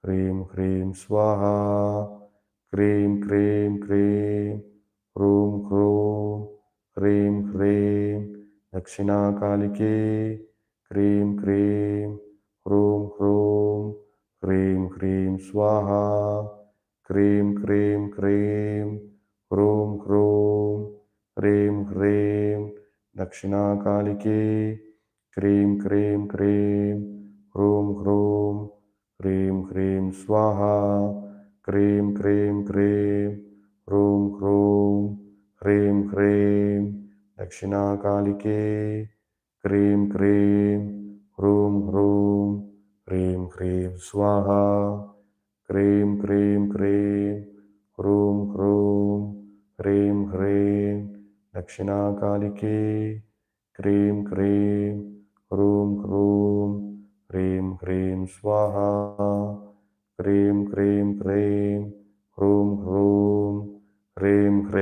హ్రీం హ్రీం స్వాహా క్రీం క్రీం క్రీం హ్రూం హ్రూం హ్రీం హ్రీం దక్షిణాకాళికే క్రీం క్రీం హ్రూం హ్రూం హ్రీం హ్రీం స్వాహా క్రీం క్రీం క్రీం హ్రూం హ్రూం హ్రీం హ్రీం దక్షిణాకాళికే క్రీం క్రీం క్రీం హ్రూం హ్రూం హ్రీం హ్రీం స్వాహా క్రీం క్రీం క్రీం హ్రూం హ్రూం హ్రీం హ్రీం దక్షిణాకాళికే క్రీం క్రీం హ్రూం హ్రూం హ్రీం హ్రీం స్వాహా క్రీం క్రీం క్రీం హ్రూం హ్రూం హ్రీం హ్రీం దక్షిణాకాళికే క్రీం క్రీం హ్రూం హ్రూం హ్రీం హ్రీం స్వాహా క్రీం క్రీం క్రీం హ్రూం హ్రూం హ్రీం హ్రీం